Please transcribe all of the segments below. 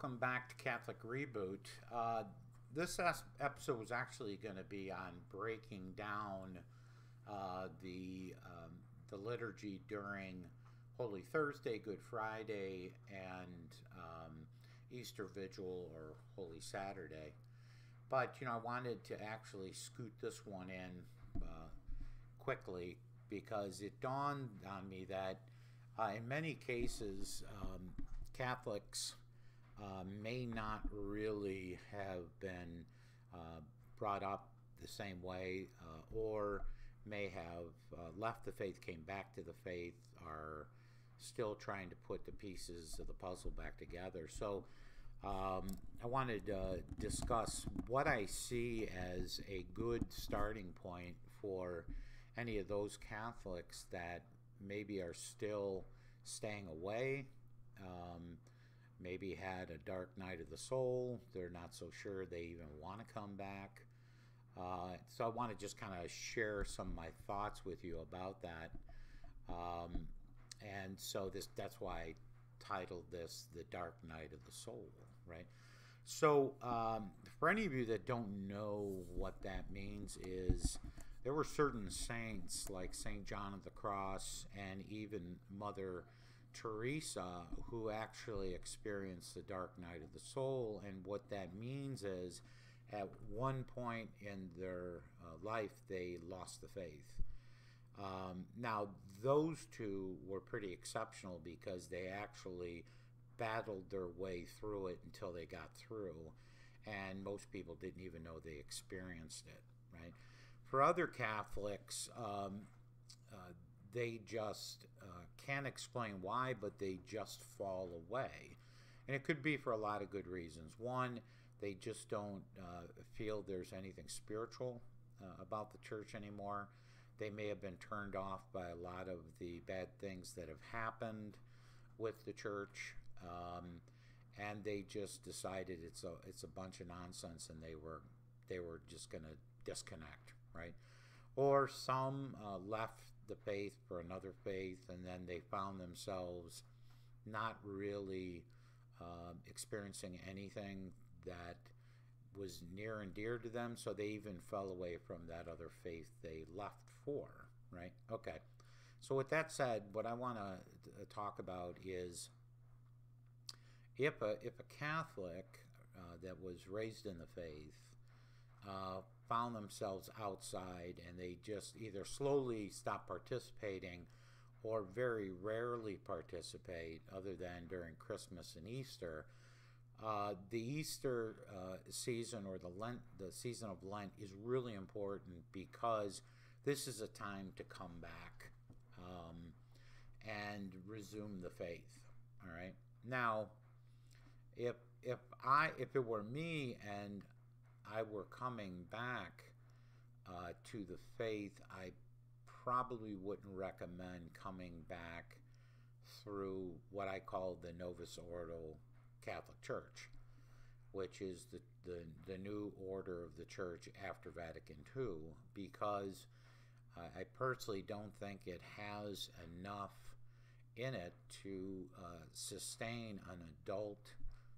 welcome back to Catholic Reboot. This episode was actually going to be on breaking down the liturgy during Holy Thursday, Good Friday, and Easter Vigil or Holy Saturday. But I wanted to actually scoot this one in quickly because it dawned on me that in many cases Catholics may not really have been brought up the same way or may have left the faith, came back to the faith, are still trying to put the pieces of the puzzle back together. So I wanted to discuss what I see as a good starting point for any of those Catholics that maybe are still staying away, maybe had a dark night of the soul, they're not so sure they even want to come back. So I want to just kind of share some of my thoughts with you about that. And so that's why I titled this The Dark Night of the Soul, right? So for any of you that don't know what that means is there were certain saints like St. John of the Cross and even Mother Teresa who actually experienced the dark night of the soul. And what that means is at one point in their life they lost the faith. Now those two were pretty exceptional because they actually battled their way through it until they got through, and most people didn't even know they experienced it, right? For other Catholics, they just can't explain why, but they just fall away. And it could be for a lot of good reasons. One, they just don't feel there's anything spiritual about the church anymore. They may have been turned off by a lot of the bad things that have happened with the church, and they just decided it's a bunch of nonsense, and they were just going to disconnect, right? Or some left the faith for another faith, and then they found themselves not really experiencing anything that was near and dear to them, so they even fell away from that other faith they left for, right? Okay. So with that said, what I want to talk about is if a Catholic that was raised in the faith found themselves outside and they just either slowly stop participating or very rarely participate other than during Christmas and Easter, the Easter season or the season of Lent is really important because this is a time to come back and resume the faith. All right. Now, if it were me and I were coming back to the faith, I probably wouldn't recommend coming back through what I call the Novus Ordo Catholic Church, which is the new order of the church after Vatican II, because I personally don't think it has enough in it to sustain an adult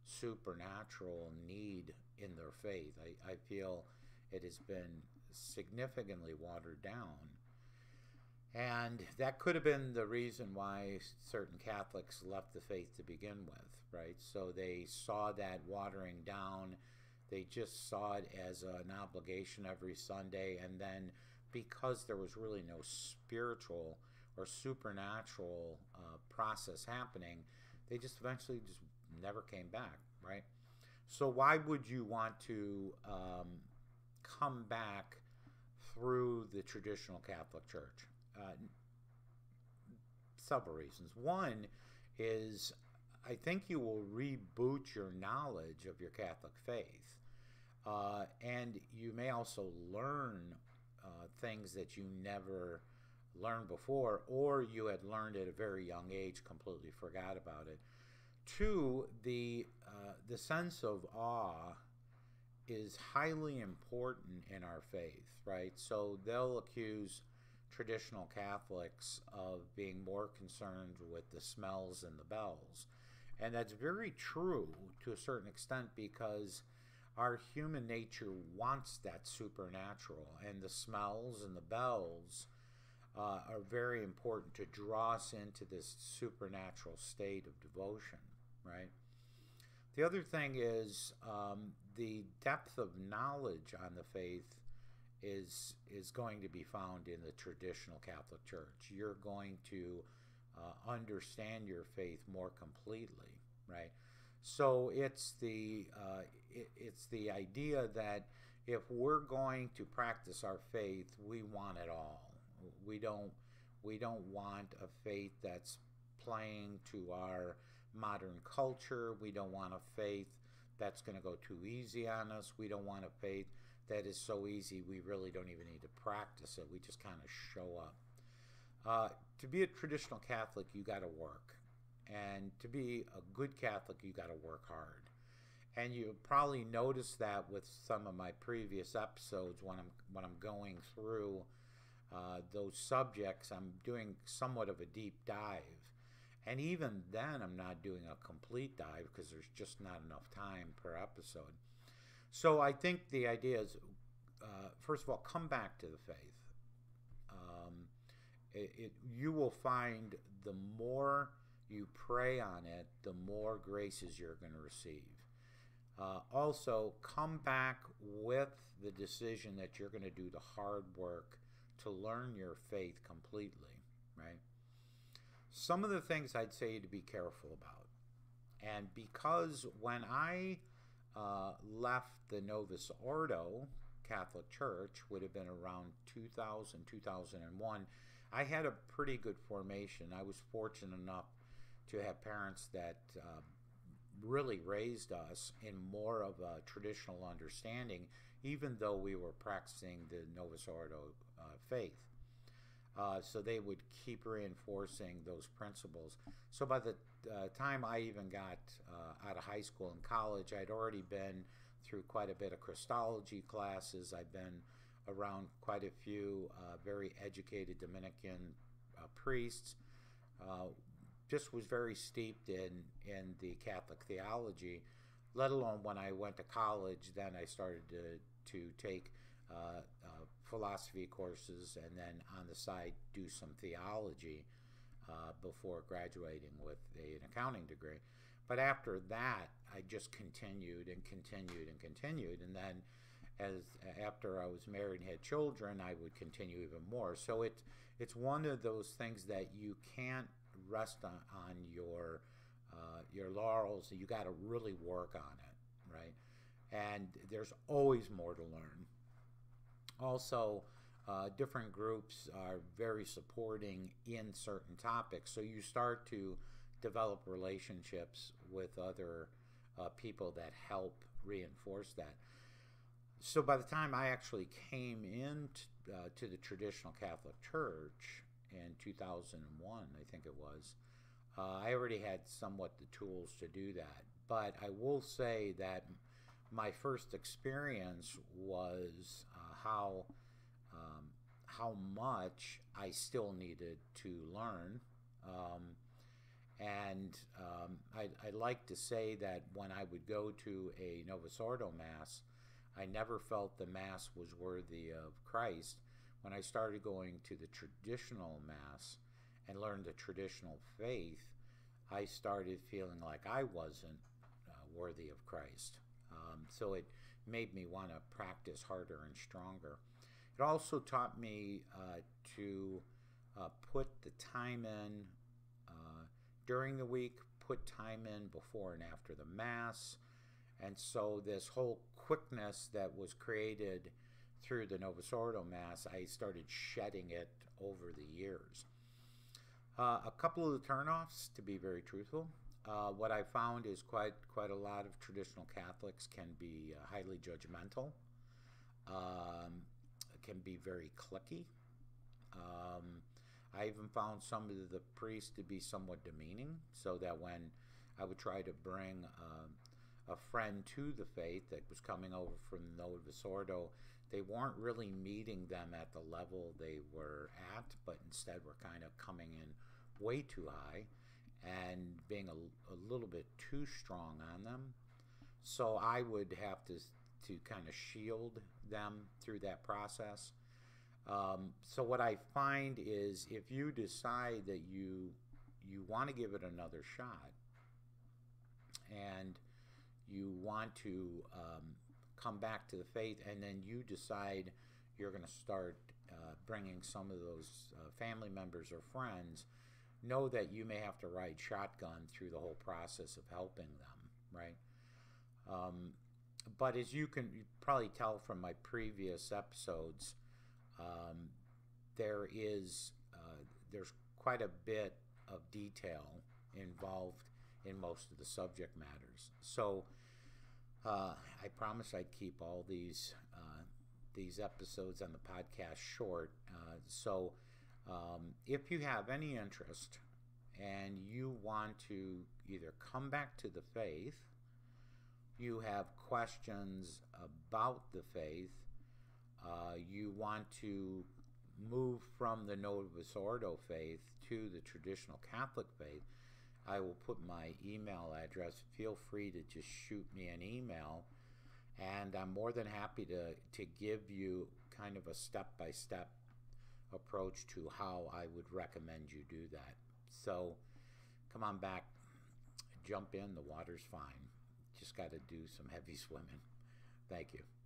supernatural need in their faith. I feel it has been significantly watered down. And that could have been the reason why certain Catholics left the faith to begin with, right? So they saw that watering down. They just saw it as an obligation every Sunday. And then because there was really no spiritual or supernatural process happening, they just eventually just never came back, right? So why would you want to come back through the traditional Catholic Church? Several reasons. One is I think you will reboot your knowledge of your Catholic faith, and you may also learn things that you never learned before, or you had learned at a very young age, completely forgot about it. Two, the sense of awe is highly important in our faith, right? So they'll accuse traditional Catholics of being more concerned with the smells and the bells. And that's very true to a certain extent because our human nature wants that supernatural, and the smells and the bells are very important to draw us into this supernatural state of devotion, right? The other thing is the depth of knowledge on the faith is going to be found in the traditional Catholic Church. You're going to understand your faith more completely, right? So it's the idea that if we're going to practice our faith, we want it all. We don't want a faith that's playing to our modern culture. We don't want a faith that's going to go too easy on us. We don't want a faith that is so easy we really don't even need to practice it. We just kind of show up. To be a traditional Catholic, you got to work. And to be a good Catholic, you got to work hard. And you probably noticed that with some of my previous episodes when I'm going through those subjects. I'm doing somewhat of a deep dive. And even then, I'm not doing a complete dive because there's just not enough time per episode. So I think the idea is, first of all, come back to the faith. You will find the more you pray on it, the more graces you're going to receive. Also, come back with the decision that you're going to do the hard work to learn your faith completely, right? Some of the things I'd say to be careful about. And because when I left the Novus Ordo Catholic Church, would have been around 2000, 2001, I had a pretty good formation. I was fortunate enough to have parents that really raised us in more of a traditional understanding, even though we were practicing the Novus Ordo faith. So they would keep reinforcing those principles. So by the time I even got out of high school and college, I'd already been through quite a bit of Christology classes. I've been around quite a few very educated Dominican priests. Just was very steeped in the Catholic theology, let alone when I went to college. Then I started to take philosophy courses and then on the side do some theology before graduating with an accounting degree. But after that, I just continued and continued and continued. And then after I was married and had children, I would continue even more. So it's one of those things that you can't rest on your laurels. You got to really work on it, right? And there's always more to learn. Also, different groups are very supporting in certain topics, so you start to develop relationships with other people that help reinforce that. So by the time I actually came to the traditional Catholic Church in 2001, I think it was, I already had somewhat the tools to do that. But I will say that my first experience was how much I still needed to learn. I like to say that when I would go to a Novus Ordo Mass, I never felt the Mass was worthy of Christ. When I started going to the traditional Mass and learned the traditional faith, I started feeling like I wasn't worthy of Christ. So it made me want to practice harder and stronger. It also taught me to put the time in during the week, put time in before and after the Mass. And so this whole quickness that was created through the Novus Ordo Mass, I started shedding it over the years. A couple of the turnoffs, to be very truthful. What I found is quite a lot of traditional Catholics can be highly judgmental, can be very cliquey. I even found some of the priests to be somewhat demeaning, so that when I would try to bring a friend to the faith that was coming over from Novus Ordo, they weren't really meeting them at the level they were at, but instead were kind of coming in way too high. and being a little bit too strong on them. So I would have to kind of shield them through that process. So what I find is if you decide that you want to give it another shot and you want to come back to the faith, and then you decide you're going to start bringing some of those family members or friends, know that you may have to ride shotgun through the whole process of helping them, right? But as you can probably tell from my previous episodes, there's quite a bit of detail involved in most of the subject matters. So I promise I'd keep all these episodes on the podcast short. So if you have any interest and you want to either come back to the faith, you have questions about the faith, you want to move from the Novus Ordo faith to the traditional Catholic faith, I will put my email address. Feel free to just shoot me an email, and I'm more than happy to give you kind of a step-by-step approach to how I would recommend you do that. So come on back, jump in, the water's fine. Just got to do some heavy swimming. Thank you.